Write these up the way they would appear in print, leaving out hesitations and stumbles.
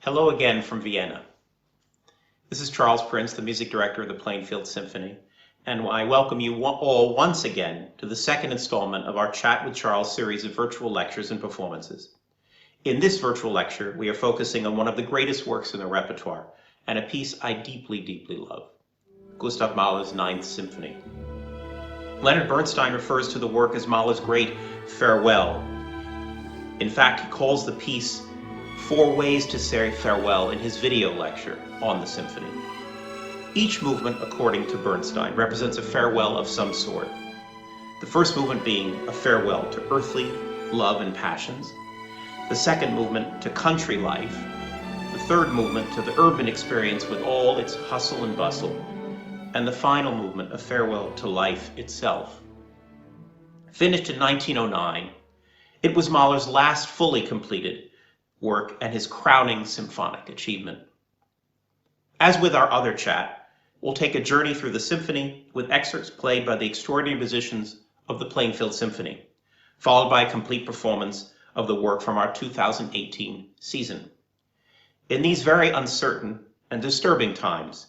Hello again from Vienna. This is Charles Prince, the music director of the Plainfield Symphony, and I welcome you all once again to the second installment of our Chat with Charles series of virtual lectures and performances. In this virtual lecture, we are focusing on one of the greatest works in the repertoire, and a piece I deeply, deeply love, Gustav Mahler's Ninth Symphony. Leonard Bernstein refers to the work as Mahler's great farewell. In fact, he calls the piece 4 Ways to Say Farewell in his video lecture on the symphony. Each movement, according to Bernstein, represents a farewell of some sort. The first movement being a farewell to earthly love and passions, the second movement to country life, the third movement to the urban experience with all its hustle and bustle, and the final movement, a farewell to life itself. Finished in 1909, it was Mahler's last fully completed work and his crowning symphonic achievement. As with our other chat, we'll take a journey through the symphony with excerpts played by the extraordinary musicians of the Plainfield Symphony, followed by a complete performance of the work from our 2018 season. In these very uncertain and disturbing times,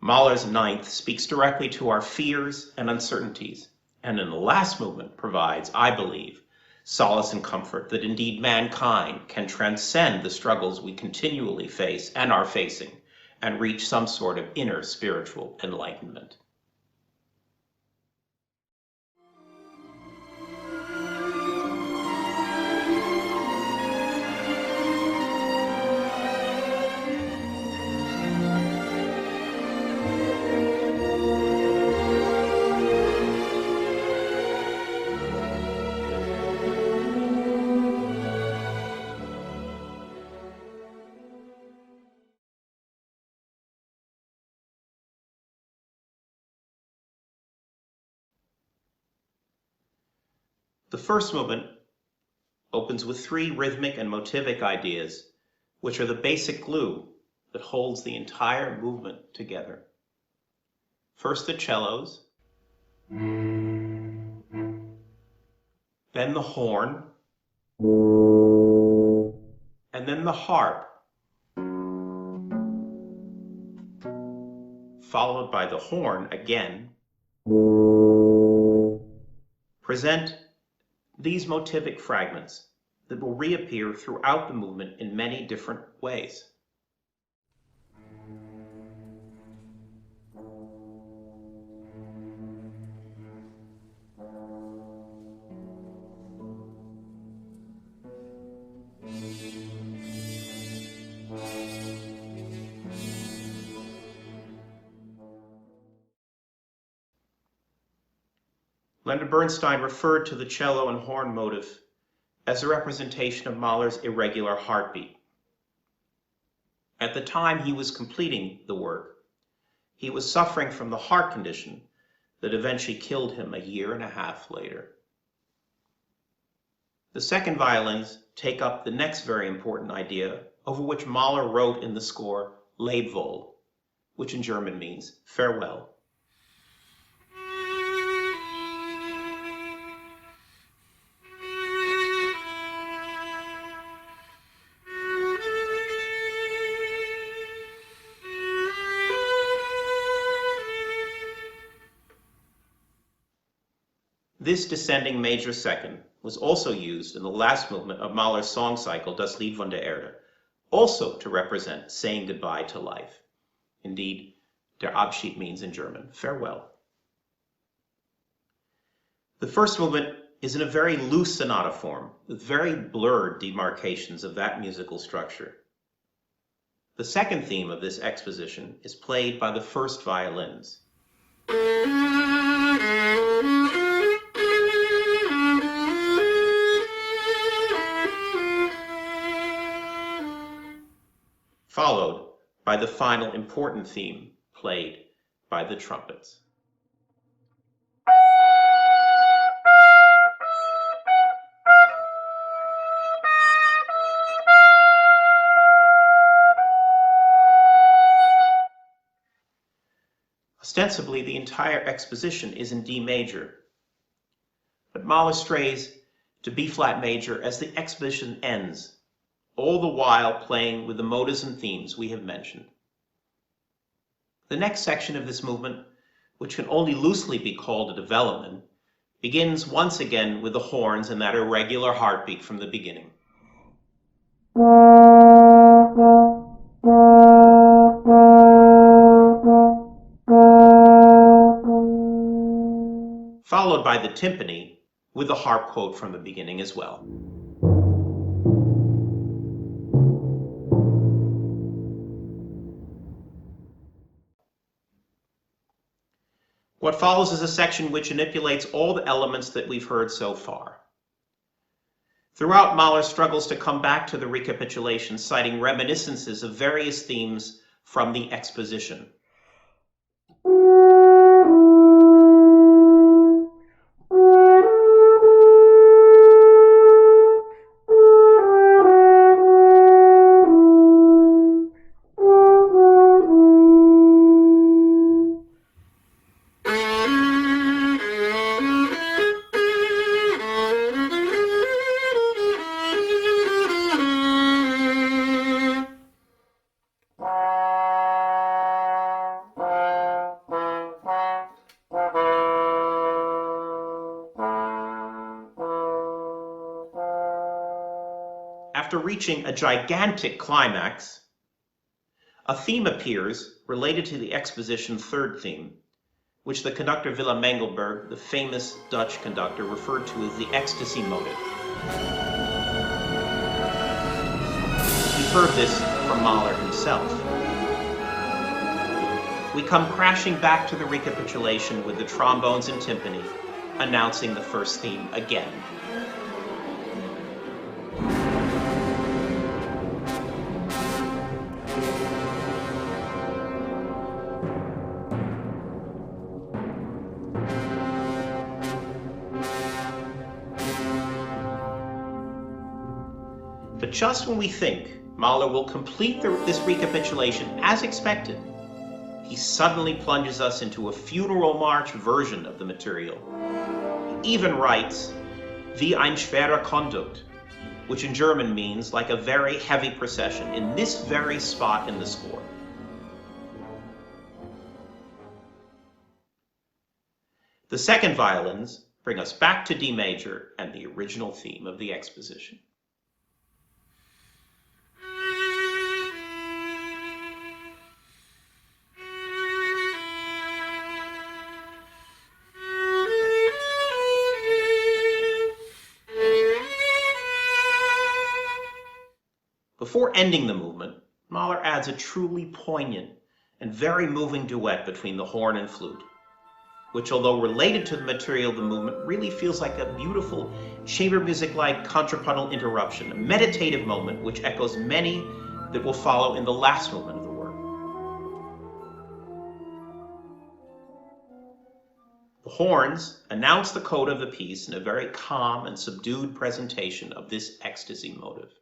Mahler's Ninth speaks directly to our fears and uncertainties, and in the last movement provides, I believe, solace and comfort that indeed mankind can transcend the struggles we continually face and are facing and reach some sort of inner spiritual enlightenment. The first movement opens with 3 rhythmic and motivic ideas, which are the basic glue that holds the entire movement together. First the cellos, then the horn, and then the harp, followed by the horn again. Present these motivic fragments that will reappear throughout the movement in many different ways. Leonard Bernstein referred to the cello and horn motif as a representation of Mahler's irregular heartbeat. At the time he was completing the work, he was suffering from the heart condition that eventually killed him a 1.5 years later. The second violins take up the next very important idea, over which Mahler wrote in the score Lebewohl, which in German means farewell. This descending major second was also used in the last movement of Mahler's song cycle Das Lied von der Erde, also to represent saying goodbye to life. Indeed, der Abschied means in German, farewell. The first movement is in a very loose sonata form, with very blurred demarcations of that musical structure. The second theme of this exposition is played by the first violins. Followed by the final important theme played by the trumpets. Ostensibly, the entire exposition is in D major, but Mahler strays to B-flat major as the exposition ends, all the while playing with the motives and themes we have mentioned. The next section of this movement, which can only loosely be called a development, begins once again with the horns and that irregular heartbeat from the beginning. Followed by the timpani with the harp quote from the beginning as well. What follows is a section which manipulates all the elements that we've heard so far. Throughout, Mahler struggles to come back to the recapitulation, citing reminiscences of various themes from the exposition. After reaching a gigantic climax, a theme appears related to the exposition third theme, which the conductor Willem Mengelberg, the famous Dutch conductor, referred to as the ecstasy motive. We've heard this from Mahler himself. We come crashing back to the recapitulation with the trombones and timpani, announcing the first theme again. But just when we think Mahler will complete this recapitulation as expected, he suddenly plunges us into a funeral march version of the material. He even writes, wie ein schwerer Kondukt, which in German means like a very heavy procession, in this very spot in the score. The second violins bring us back to D major and the original theme of the exposition. Before ending the movement, Mahler adds a truly poignant and very moving duet between the horn and flute, which, although related to the material of the movement, really feels like a beautiful chamber music-like contrapuntal interruption, a meditative moment which echoes many that will follow in the last movement of the work. The horns announce the coda of the piece in a very calm and subdued presentation of this ecstasy motive.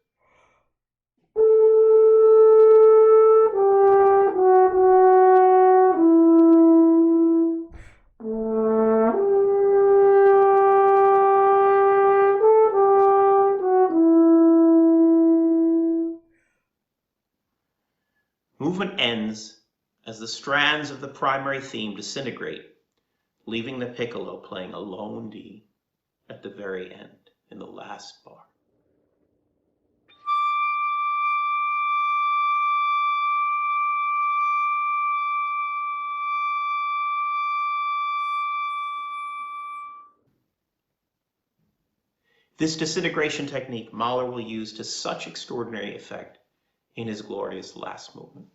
Movement ends as the strands of the primary theme disintegrate, leaving the piccolo playing a lone D at the very end in the last bar. This disintegration technique Mahler will use to such extraordinary effect in his glorious last movement.